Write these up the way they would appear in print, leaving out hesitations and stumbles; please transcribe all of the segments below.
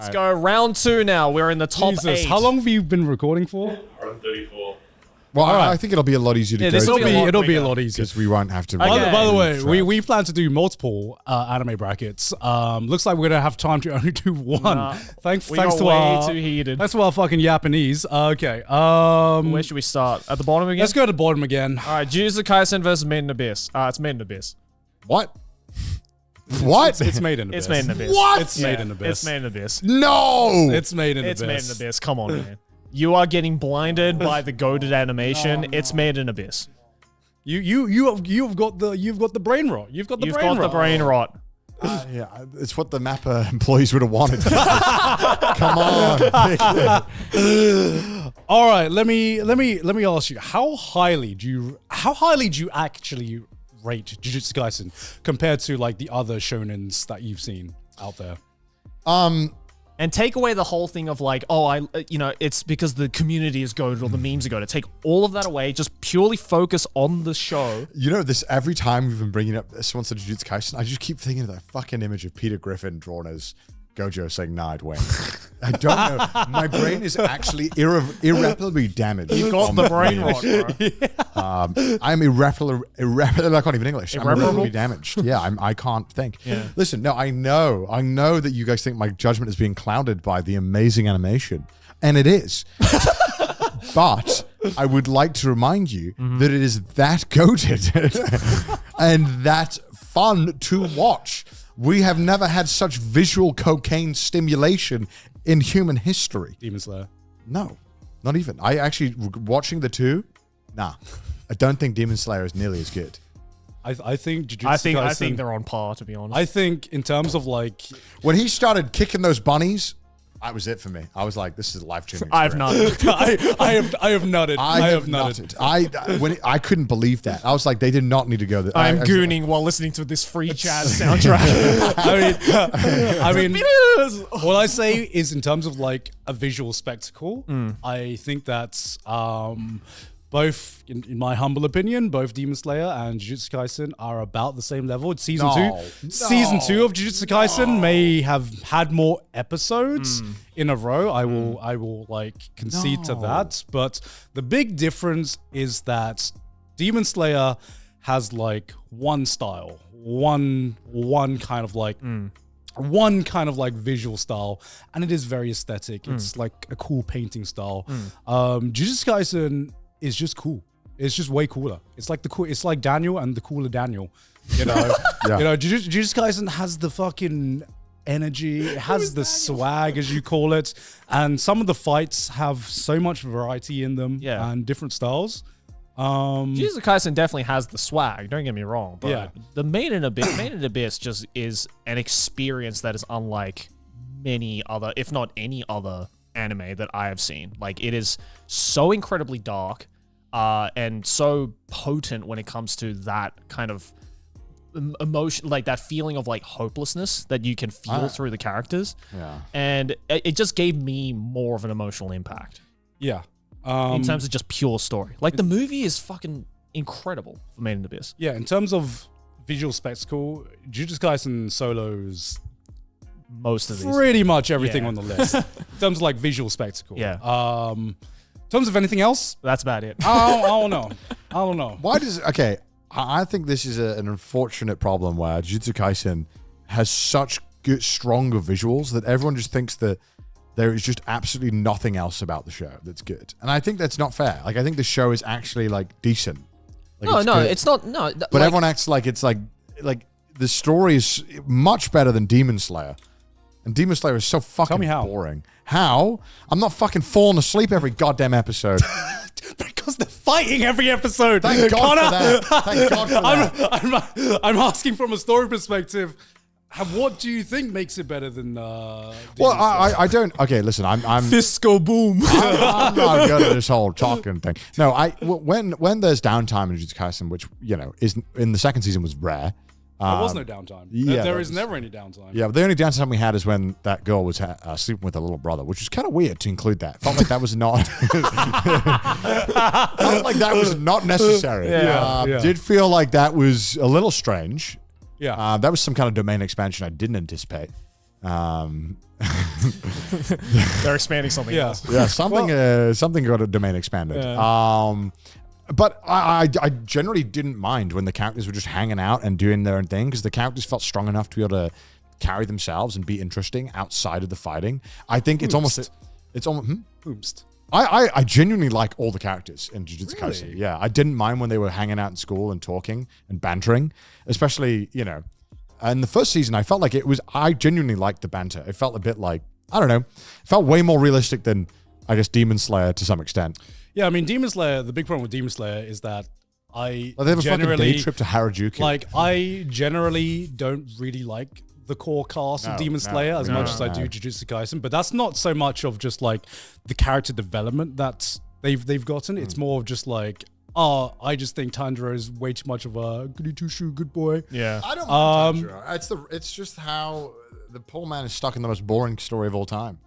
Let's go round 2 now. We're in the top 8. How long have you been recording for? 134. Well, I think it'll be a lot easier to go. It'll be a lot easier because we won't have to. By the way, we plan to do multiple anime brackets. Looks like we're gonna have time to only do one. Nah, thanks we to got way too heated. Thanks to our fucking Japanese. Okay. Where should we start? At the bottom again? Let's go to the bottom again. All right, Jujutsu Kaisen versus Made in Abyss. It's Made in Abyss. What? What? It's Made in Abyss. It's Made in Abyss. What? It's Made in Abyss. It's Made in Abyss. No. It's Made in It's Abyss. Made in Abyss. Come on, man. You are getting blinded by the goated animation. It's Made in Abyss. You've got the brain rot. You've got the brain rot. Yeah, it's what the Mappa employees would have wanted. Come on. All right, let me ask you, how highly do you actually rate Jujutsu Kaisen compared to like the other shonens that you've seen out there? And take away the whole thing of like, it's because the community is goated or the memes are goated. Take all of that away. Just purely focus on the show. You know, every time we've been bringing up someone said Jujutsu Kaisen, I just keep thinking of that fucking image of Peter Griffin drawn as Gojo saying, "Nah, I'd win." I don't know. My brain is actually irreparably damaged. You've got the brain rot, bro. I'm irreparably, I can't even English. I'm Irreparable? irreparably damaged. Yeah, I can't think. Yeah. Listen, no, I know that you guys think my judgment is being clouded by the amazing animation, and it is. But I would like to remind you that it is that goated and that fun to watch. We have never had such visual cocaine stimulation in human history. Demon Slayer. No, not even. I actually, watching the two, I don't think Demon Slayer is nearly as good. I think Jujutsu Kaisen, I think they're on par, to be honest. I think in terms of like... When he started kicking those bunnies, that was it for me. I was like, this is a life-changing I have experience. nutted. I have nutted. I have nutted. I couldn't believe that. I was like, they did not need to go there. I'm gooning while listening to this free jazz soundtrack. I mean, what I say is in terms of like a visual spectacle, I think that's both, in my humble opinion, both Demon Slayer and Jujutsu Kaisen are about the same level. It's season 2. Season 2 of Jujutsu Kaisen may have had more episodes in a row. I will like concede to that. But the big difference is that Demon Slayer has like one style, one kind of like visual style, and it is very aesthetic. It's like a cool painting style. Jujutsu Kaisen is just cool. It's just way cooler. It's like it's like Daniel and the cooler Daniel. You know, You know, Jujutsu Kaisen has the fucking energy. It has the swag, as you call it, and some of the fights have so much variety in them and different styles. Jujutsu Kaisen definitely has the swag. Don't get me wrong, but the Made in Abyss just is an experience that is unlike many other, if not any other, anime that I have seen. Like, it is so incredibly dark and so potent when it comes to that kind of emotion, like that feeling of like hopelessness that you can feel through the characters. And it just gave me more of an emotional impact in terms of just pure story. Like, the movie is fucking incredible for Made in Abyss. In terms of visual spectacle, Jujutsu Kaisen solos most of these, pretty much everything on the list in terms of like visual spectacle. In terms of anything else, that's about it. I don't know. Why does I think this is an unfortunate problem where Jujutsu Kaisen has such good, stronger visuals that everyone just thinks that there is just absolutely nothing else about the show that's good, and I think that's not fair. Like, I think the show is actually like decent. Like, it's not. No, but like, everyone acts like it's like the story is much better than Demon Slayer. And Demon Slayer is so fucking boring. How? I'm not fucking falling asleep every goddamn episode. Because they're fighting every episode. Thank God for that. Thank God for that. I'm asking from a story perspective. What do you think makes it better than Demon Well, Slayer? I don't. Okay, listen. I'm Fisco boom. I'm not good at this whole talking thing. No, when there's downtime in Jujutsu Kaisen, which is in the second season was rare. There was no downtime. There is never any downtime. Yeah, but the only downtime we had is when that girl was sleeping with her little brother, which was kind of weird to include that. Felt like that was not. Felt like that was not necessary. Did feel like that was a little strange. Yeah. That was some kind of domain expansion I didn't anticipate. They're expanding something else. Yeah, something got a domain expanded. But I generally didn't mind when the characters were just hanging out and doing their own thing, because the characters felt strong enough to be able to carry themselves and be interesting outside of the fighting. I think it's almost. I genuinely like all the characters in Jujutsu Kaisen. Yeah, I didn't mind when they were hanging out in school and talking and bantering, especially, you know, in the first season, I felt like I genuinely liked the banter. It felt a bit like, I don't know, it felt way more realistic than, I guess, Demon Slayer to some extent. Yeah, I mean, Demon Slayer, the big problem with Demon Slayer is that they have a fucking day trip to Harajuku. Like, I generally don't really like the core cast of Demon Slayer as much as I do Jujutsu Kaisen, but that's not so much of just like the character development that they've gotten. It's more of just like, I just think Tanjiro is way too much of a goody two shoe good boy. Yeah, I don't mind Tanjiro. It's just how the poor man is stuck in the most boring story of all time.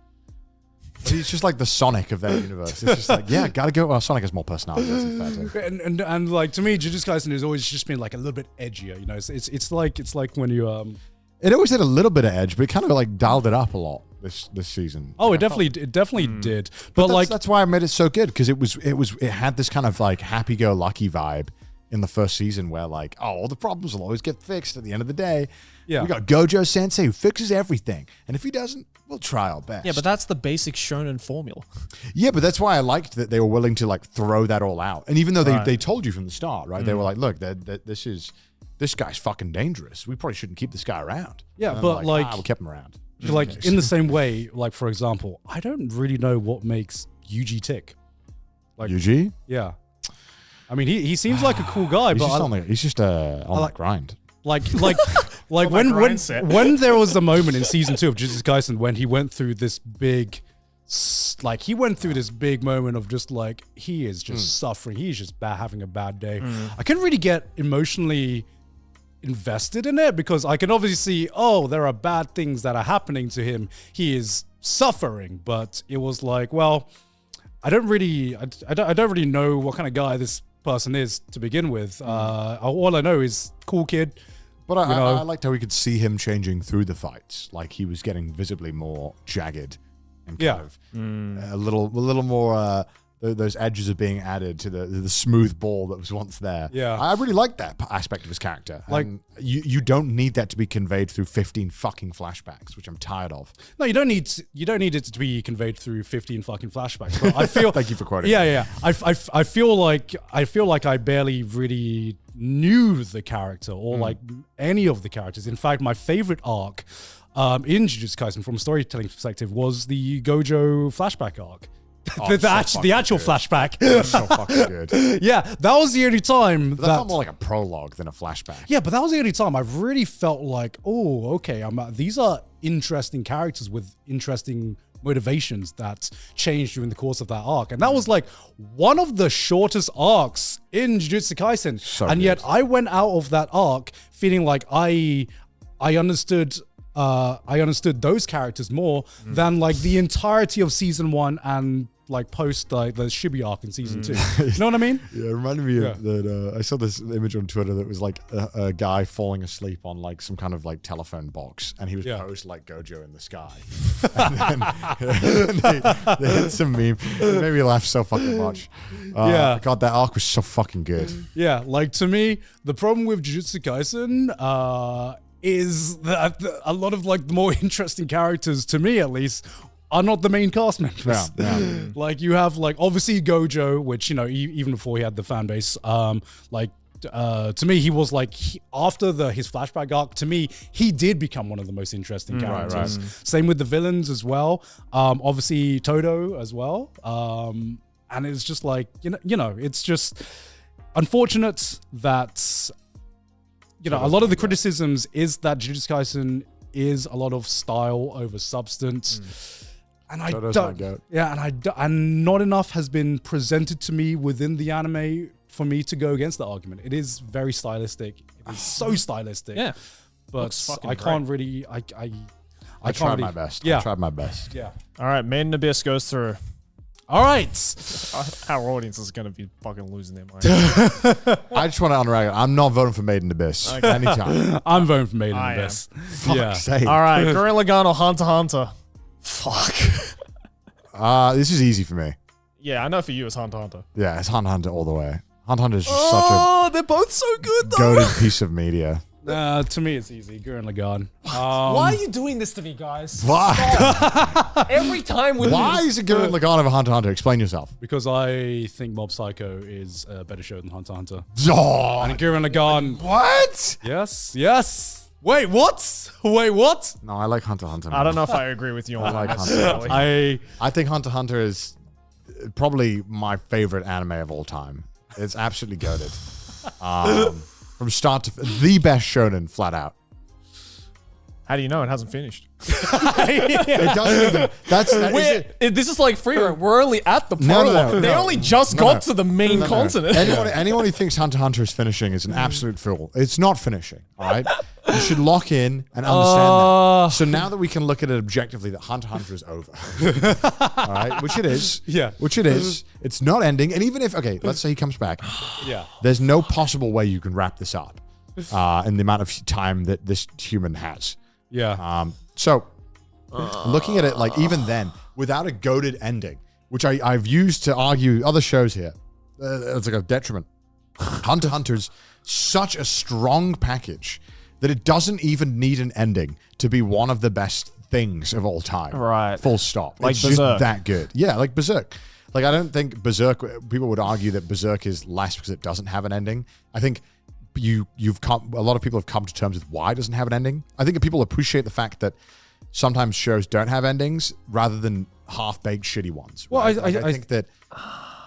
He's just like the Sonic of that universe. It's just like, yeah, gotta go. Well, Sonic has more personality. That's fair too. And like, to me, Jujutsu Kaisen has always just been like a little bit edgier. You know, it's like when you It always had a little bit of edge, but it kind of like dialed it up a lot this season. Oh, it definitely did. But like, that's why I made it so good, because it had this kind of like happy-go-lucky vibe in the first season, where like, all the problems will always get fixed at the end of the day. Yeah, we got Gojo Sensei who fixes everything, and if he doesn't, we'll try our best. Yeah, but that's the basic shonen formula. Yeah, but that's why I liked that they were willing to like throw that all out, and even though they told you from the start, right? They were like, look, this guy's fucking dangerous. We probably shouldn't keep this guy around. Yeah, but like we kept him around. Like in the same way, like for example, I don't really know what makes Yuji tick. Like Yuji? Yeah. I mean, he seems like a cool guy, he's just on that grind. Like when there was a moment in season 2 of Jujutsu Kaisen when he went through this big, moment of just like, he is just suffering. He's just having a bad day. I couldn't really get emotionally invested in it, because I can obviously see, there are bad things that are happening to him. He is suffering, but it was like, well, I don't really know what kind of guy this person is to begin with. All I know is cool kid. But I liked how we could see him changing through the fights. Like, he was getting visibly more jagged and kind of a little more. Those edges are being added to the smooth ball that was once there. Yeah, I really liked that aspect of his character. Like, and you don't need that to be conveyed through 15 fucking flashbacks, which I'm tired of. No, you don't need it to be conveyed through 15 fucking flashbacks. But I feel thank you for quoting. Yeah. I feel like I barely really knew the character or like any of the characters. In fact, my favorite arc in Jujutsu Kaisen from a storytelling perspective was the Gojo flashback arc. The actual flashback. That's so fucking good. Yeah, that was the only time that felt more like a prologue than a flashback. Yeah, but that was the only time I really felt like, okay, these are interesting characters with interesting motivations that changed during the course of that arc. And that was like one of the shortest arcs in Jujutsu Kaisen. Yet I went out of that arc feeling like I understood those characters more than like the entirety of season 1 and like post like the Shibuya arc in season 2. You know what I mean? Yeah, it reminded me of that. I saw this image on Twitter that was like a guy falling asleep on like some kind of like telephone box, and he was posed like Gojo in the sky. And then they hit some meme. It made me laugh so fucking much. God, that arc was so fucking good. Yeah, like to me, the problem with Jujutsu Kaisen is that a lot of like the more interesting characters, to me at least, are not the main cast members. Yeah. Like you have like obviously Gojo, which, you know, even before he had the fan base, to me he was like, after his flashback arc, to me he did become one of the most interesting characters. Right. Same with the villains as well. Obviously Todo as well. And it's just like, you know, it's just unfortunate that, you know, a lot of the criticisms is that Jujutsu Kaisen is a lot of style over substance. And and not enough has been presented to me within the anime for me to go against that argument. It is very stylistic. It is so stylistic. Yeah. But I can't really, I tried my best. Yeah. I tried my best. Yeah. All right. Made in Abyss goes through. All right. Our audience is going to be fucking losing their mind. I just want to unravel. I'm not voting for Made in Abyss anytime. I'm voting for Made in I Abyss. Fuck's sake. All right, Gurren Lagann or Hunter x Hunter? Fuck. This is easy for me. Yeah, I know for you it's Hunter x Hunter. Yeah, it's Hunter x Hunter all the way. Hunter x Hunter is just Oh, they're both so good such a though. goated piece of media. To me, it's easy. Gurren Lagann. Why are you doing this to me, guys? Why? Every time with Why is it Gurren Lagann over Hunter x Hunter? Explain yourself. Because I think Mob Psycho is a better show than Hunter x Hunter. Oh, And Gurren Lagann. what? Yes. Wait, what? No, I like Hunter x Hunter. I don't know if I agree with you on I that. like necessarily. I think Hunter x Hunter is probably my favorite anime of all time. It's absolutely goated. From start to the best shonen, flat out. How do you know it hasn't finished? It doesn't even. This is like free run. We're only at the No, prologue. They no. only just got to the main continent. Anyone who thinks Hunter x Hunter is finishing is an absolute fool. It's not finishing. All right, you should lock in and understand that. So now that we can look at it objectively, that Hunter x Hunter is over. All right, which it is. Yeah. Which it is. It's not ending. And even if let's say he comes back. Yeah. There's no possible way you can wrap this up in the amount of time that this human has. Yeah. So looking at it, like even then, without a goated ending, which I've used to argue other shows here, it's like a detriment. Hunter x Hunter's such a strong package that it doesn't even need an ending to be one of the best things of all time. Right. Full stop. Like it's just Berserk. that good. Yeah, like Berserk. Like I don't think Berserk. People would argue that Berserk is less because it doesn't have an ending. I think a lot of people have come to terms with why it doesn't have an ending. I think people appreciate the fact that sometimes shows don't have endings rather than half-baked shitty ones. Well, right? I think that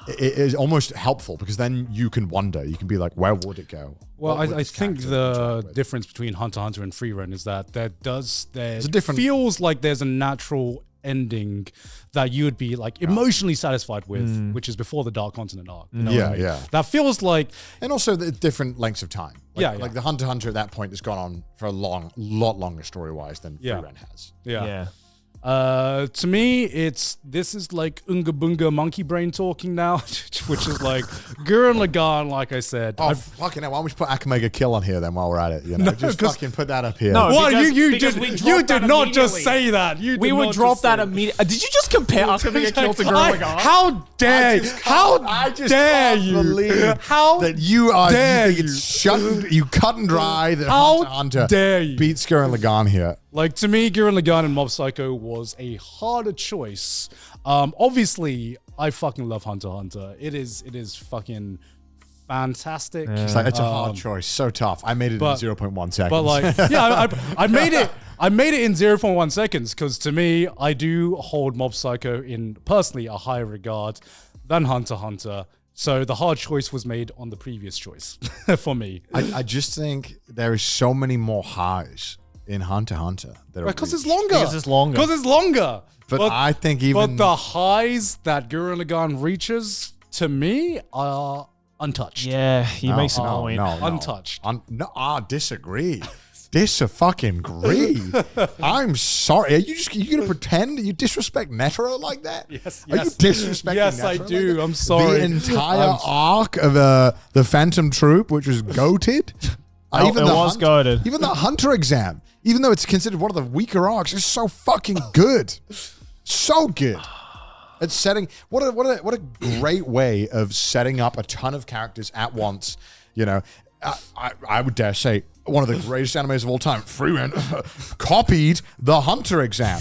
it is almost helpful because then you can wonder. You can be like, where would it go? Well, What would I this think character the interact with? difference between Hunter x Hunter and Free Run is that a different- feels like there's a natural ending that you would be like emotionally satisfied with, which is before the Dark Continent arc. You know what I mean? Yeah. That feels like And also the different lengths of time. Like, Yeah. Like the Hunter x Hunter at that point has gone on for a lot longer story-wise than Yeah. Free Run has. yeah. To me, this is like Unga Bunga monkey brain talking now, which is like Gurren Lagann, like I said. Oh, fucking hell. Why don't we just put Akamega Kill on here then while we're at it? You know, just 'cause- fucking put that up here. No, What? because we You dropped did that not just immediately. say that. We would drop that immediately. Did you just compare Akamega Kill to Gurren Lagann? How dare you? How I just dare can't you? believe How that you are dare you think it's you cut and dry that How Hunter x dare Hunter you? beats Gurren Lagann here. Like, to me, Gurren Lagann and Mob Psycho was a harder choice. Obviously, I fucking love Hunter x Hunter. It is fucking fantastic. It's like it's a hard choice, so tough. I made it but- in 0.1 seconds. But like, yeah, I made it. I made it in 0.1 seconds because to me, I do hold Mob Psycho in personally a higher regard than Hunter x Hunter. So the hard choice was made on the previous choice for me. I just think there is so many more highs in Hunter x Hunter. Because it's longer. Because it's longer. Because it's longer. But I think even But the highs that Gurren Lagann reaches, to me, are untouched. Yeah, he makes a point. Untouched. I disagree. Dis-a-fucking-gree. I'm sorry. Are you gonna pretend you disrespect Netero like that? Yes, Are you yes. disrespecting Yes, Netero I like do. that? I'm sorry. The entire arc of the Phantom Troop, which was goated. Oh, it was goated. Even the Hunter exam, even though it's considered one of the weaker arcs, is so fucking good. So good. It's setting what a great way of setting up a ton of characters at once. You know, I would dare say one of the greatest animes of all time. Freeman copied the Hunter exam,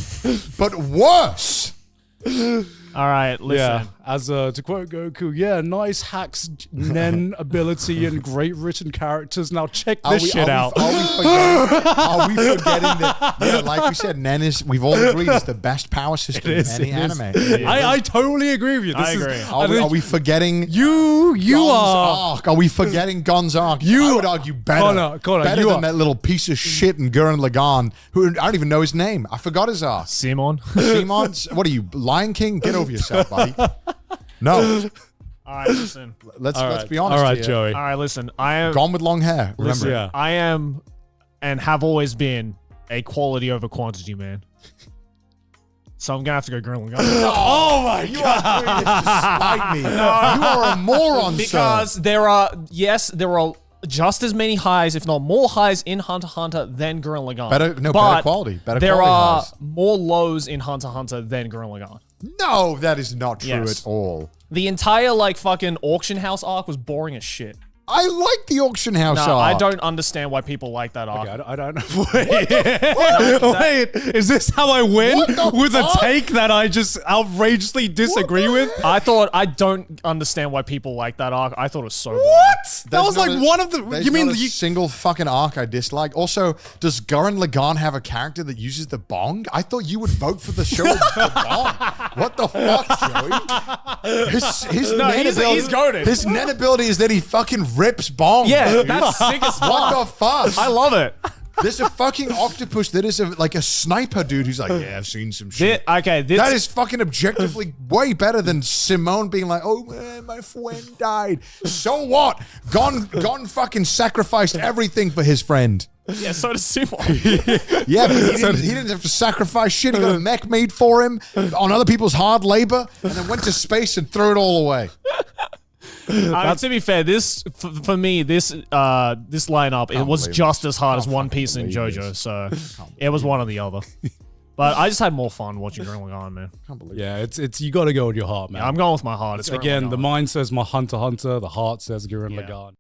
but worse. All right, listen. Yeah, as to quote Goku, nice hacks, Nen ability, and great written characters. Now check this shit out. Are we forgetting that? Yeah, like we said, Nen is. We've all agreed is the best power system in any anime. I totally agree with you. I agree. Are we forgetting You Gon's are. arc? Are we forgetting Gon's arc? I would argue better. Connor, better you than are. that little piece of shit in Gurren Lagann, who I don't even know his name. I forgot his arc. Simon. Simon? What are you, Lion King? Get over yourself, buddy. No. All right, listen. Let's right. be honest. All right, here. Joey. All right, listen. I am. Gone with long hair. Remember. Yeah. I am, and have always been a quality over quantity man. So I'm gonna have to go Gurren Lagann. Oh my god! You are doing this to spite me. You are a moron, Because sir. there are just as many highs, if not more highs, in Hunter x Hunter than Gurren Lagann. Better quality. Better there quality are highs. more lows in Hunter x Hunter than Gurren Lagann. No, that is not true Yes. at all. The entire like fucking auction house arc was boring as shit. I like the auction house No, I arc. don't understand why people like that arc. Okay, I don't know. Wait, is this how I win? What the With fuck? a take that I just outrageously disagree with? I don't understand why people like that arc. I thought it was so boring. What? That There's was not like a- one of the. There's You mean not a you, single fucking arc I dislike? Also, does Gurren Lagann have a character that uses the bong? I thought you would vote for the show with the bong. What the fuck, Joey? His No, he's goated. His net ability is that he fucking rips bong. Yeah, dude. that's sick as fuck. What the fuck? I love it. There's a fucking octopus that is like a sniper dude who's like, yeah, I've seen some shit. This That is fucking objectively way better than Simone being like, oh man, my friend died. So what? Gon fucking sacrificed everything for his friend. yeah. So does Simon. Yeah, but he didn't have to sacrifice shit. He got a mech made for him on other people's hard labor and then went to space and threw it all away. To be fair, this for me, this lineup it was believe just this. as hard as Can't One fucking Piece and believe JoJo, this. so it was one or the other. But I just had more fun watching Gurren Lagann, man. Can't believe yeah, it's you got to go with your heart, man. I'm going with my heart. It's Gurren Again, the Lagann. mind says my Hunter x Hunter, the heart says Gurren Yeah. Lagann.